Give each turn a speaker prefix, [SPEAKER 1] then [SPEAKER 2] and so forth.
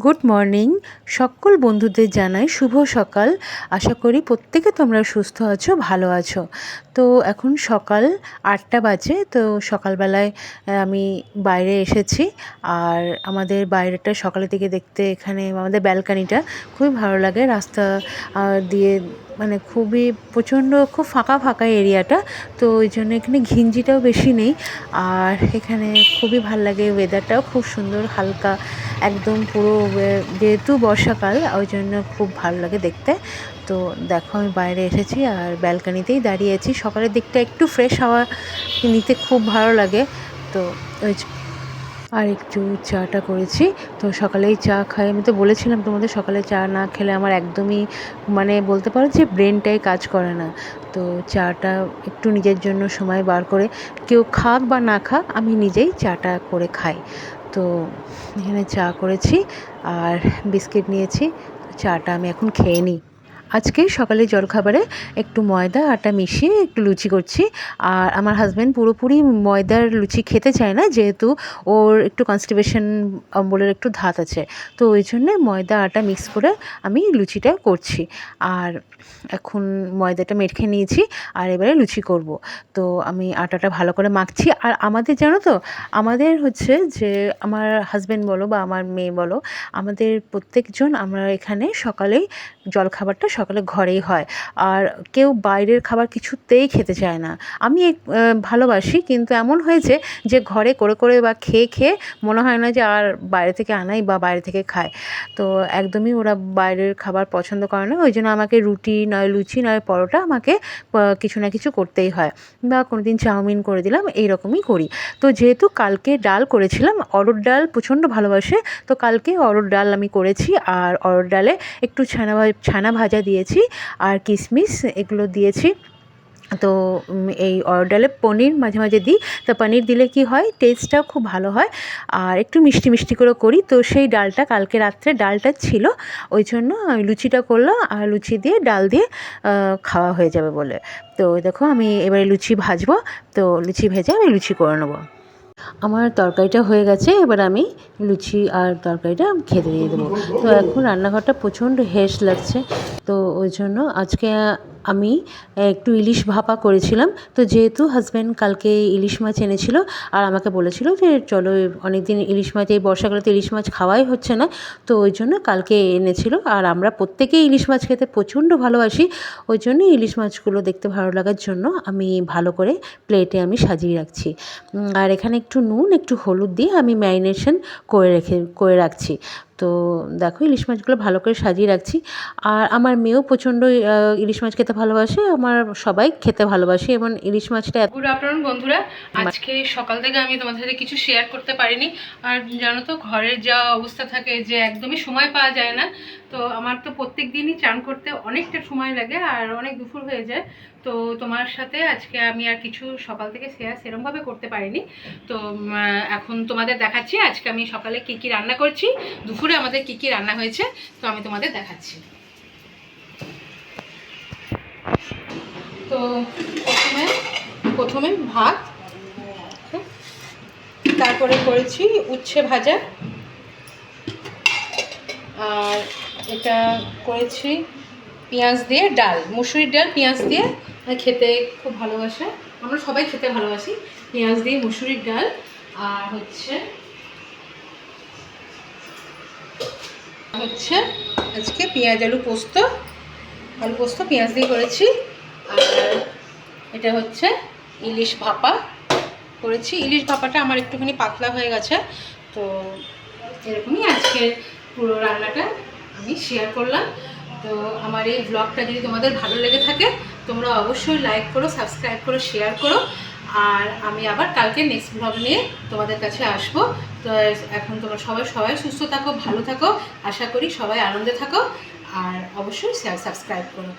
[SPEAKER 1] Good morning. সকল বন্ধুদের জানাই শুভ সকাল। আশা করি প্রত্যেকে তোমরা সুস্থ আছো, ভালো আছো। তো এখন সকাল 8টা বাজে। তো সকালবেলায় আমি বাইরে এসেছি। আর আমাদের বাইরেটা সকালের দিকে দেখতে, এখানে আমাদের ব্যালকানিটা খুবই ভালো লাগে। রাস্তা দিয়ে মানে খুবই প্রচণ্ড, খুব ফাঁকা ফাঁকা এরিয়াটা। তো ওই জন্য এখানে ঘিঞ্জিটাও বেশি নেই। আর এখানে খুবই ভালো লাগে, ওয়েদারটাও খুব সুন্দর, হালকা একদম পুরো। যেহেতু বর্ষাকাল, ওই জন্য খুব ভালো লাগে দেখতে। তো দেখো আমি বাইরে এসেছি আর ব্যালকানিতেই দাঁড়িয়েছি। সকালের দিকটা একটু ফ্রেশ হাওয়া নিতে খুব ভালো লাগে। তো ওই আর একটু চাটা করেছি। তো সকালেই চা খাই। আমি তো বলেছিলাম তোমাদের, সকালে চা না খেলে আমার একদমই মানে বলতে পারো যে ব্রেনটাই কাজ করে না। তো চাটা একটু নিজের জন্য সময় বার করে, কেউ খাক বা না খাক, আমি নিজেই চাটা করে খাই। তো এখানে চা করেছি আর বিস্কিট নিয়েছি। চাটা আমি এখন খেয়ে নিই। আজকে সকালে জলখাবারে একটু ময়দা আটা মিশিয়ে একটু লুচি করছি। আর আমার হাজব্যান্ড পুরোপুরি ময়দার লুচি খেতে চায় না, যেহেতু ওর একটু কনস্টিপেশন অম্বলের একটু ধাত আছে। তো ওই জন্যে ময়দা আটা মিক্স করে আমি লুচিটা করছি। আর এখন ময়দাটা মেখে নিয়েছি আর এবারে লুচি করব। তো আমি আটাটা ভালো করে মাখছি। আর আমাদের জানো তো, আমাদের হচ্ছে যে আমার হাজব্যান্ড বলো বা আমার মেয়ে বলো, আমাদের প্রত্যেকজন আমরা এখানে সকালেই জলখাবারটা সকালে ঘরেই হয়। আর কেউ বাইরের খাবার কিছুতেই খেতে চায় না। আমি ভালোবাসি, কিন্তু এমন হয়েছে যে ঘরে করে করে বা খেয়ে খেয়ে মনে হয় না যে আর বাইরে থেকে আনাই বা বাইরে থেকে খায়। তো একদমই ওরা বাইরের খাবার পছন্দ করে না। ওই জন্য আমাকে রুটি নয় লুচি নয় পরোটা, আমাকে কিছু না কিছু করতেই হয়। বা কোনো দিন চাউমিন করে দিলাম, এই রকমই করি। তো যেহেতু কালকে ডাল করেছিলাম, অরহর ডাল প্রচণ্ড ভালোবাসে, তো কালকে অরহর ডাল আমি করেছি। আর অরহর ডালে একটু ছানা ভাজা দিয়েছি আর কিশমিশ এগুলো দিয়েছি। তো এই অরহর ডালে পনির মাঝে মাঝে দিই। তো পনির দিলে কি হয়, টেস্টটাও খুব ভালো হয়। আর একটু মিষ্টি মিষ্টি করে করি। তো সেই ডালটা কালকে রাত্রে ডালটা ছিল, ওই জন্য আমি লুচিটা করলাম। আর লুচি দিয়ে ডাল দিয়ে খাওয়া হয়ে যাবে বলে। তো দেখো আমি এবারে লুচি ভাজবো। তো লুচি ভেজে আমি লুচি করে নেবো। আমার তরকারিটা হয়ে গেছে, এবার আমি লুচি আর তরকারিটা খেতে দিয়ে দেবো। তো এখন রান্নাঘরটা প্রচণ্ড হেস লাগছে। তো ওই জন্য আজকে আমি একটু ইলিশ ভাপা করেছিলাম। তো যেহেতু হাজব্যান্ড কালকে ইলিশ মাছ এনেছিল, আর আমাকে বলেছিল যে চলো, অনেক দিন ইলিশ মাছ, এই বর্ষাকালে তো ইলিশ মাছ খাওয়াই হচ্ছে না। তো ওই জন্য কালকে এনেছিল। আর আমরা প্রত্যেকেই ইলিশ মাছ খেতে প্রচণ্ড ভালোবাসি। ওই জন্য ইলিশ মাছগুলো দেখতে ভালো লাগার জন্য আমি ভালো করে প্লেটে আমি সাজিয়ে রাখছি। আর এখানে একটু নুন একটু হলুদ দিয়ে আমি ম্যারিনেশন করে রাখছি। তো দেখো ইলিশ মাছগুলো ভালো করে সাজিয়ে রাখছি। আর আমার মেয়েও প্রচণ্ড ইলিশ মাছ খেতে ভালোবাসে, আমার সবাই খেতে ভালোবাসে। এবং ইলিশ মাছটা
[SPEAKER 2] গুড আফটারনুন বন্ধুরা। আজকে সকাল থেকে আমি তোমাদের সাথে কিছু শেয়ার করতে পারিনি। আর জানো তো, ঘরের যা অবস্থা থাকে যে একদমই সময় পাওয়া যায় না। তো আমার তো প্রত্যেক দিনই চান করতে অনেকটা সময় লাগে আর অনেক দুপুর হয়ে যায়। তো তোমার সাথে আজকে আমি আর কিছু সকাল থেকে শেয়ার সেরমভাবে করতে পারিনি। তো এখন তোমাদের দেখাচ্ছি আজকে আমি সকালে কি কি রান্না করছি, দুপুরে আমাদের কি কি রান্না হয়েছে। তো আমি তোমাদের দেখাচ্ছি। তো প্রথমে ভাত, তারপরে করেছি উচ্ছে ভাজা, আর এটা করেছি পেঁয়াজ দিয়ে ডাল, মুসুরির ডাল পেঁয়াজ দিয়ে খেতে খুব ভালোবাসে, আমরা সবাই খেতে ভালোবাসি পেঁয়াজ দিয়ে মুসুরির ডাল। আর হচ্ছে আজকে পেঁয়াজ আলু পোস্ত পেঁয়াজ দিয়ে করেছি। আর এটা হচ্ছে ইলিশ ভাপা করেছি। ইলিশ ভাপাটা আমার একটুখানি পাতলা হয়ে গেছে। তো এরকমই আজকে পুরো রান্নাটা আমি শেয়ার করলাম। তো আমার এই ব্লগটা যদি তোমাদের ভালো লেগে থাকে, তোমরা অবশ্যই লাইক করো, সাবস্ক্রাইব করো, শেয়ার করো। আর আমি আবার কালকে নেক্সট ব্লগ নিয়ে তোমাদের কাছে আসবো। তো এখন তোমরা সবাই সুস্থ থাকো, ভালো থাকো, আশা করি সবাই আনন্দে থাকো। আর অবশ্যই সাবস্ক্রাইব করো।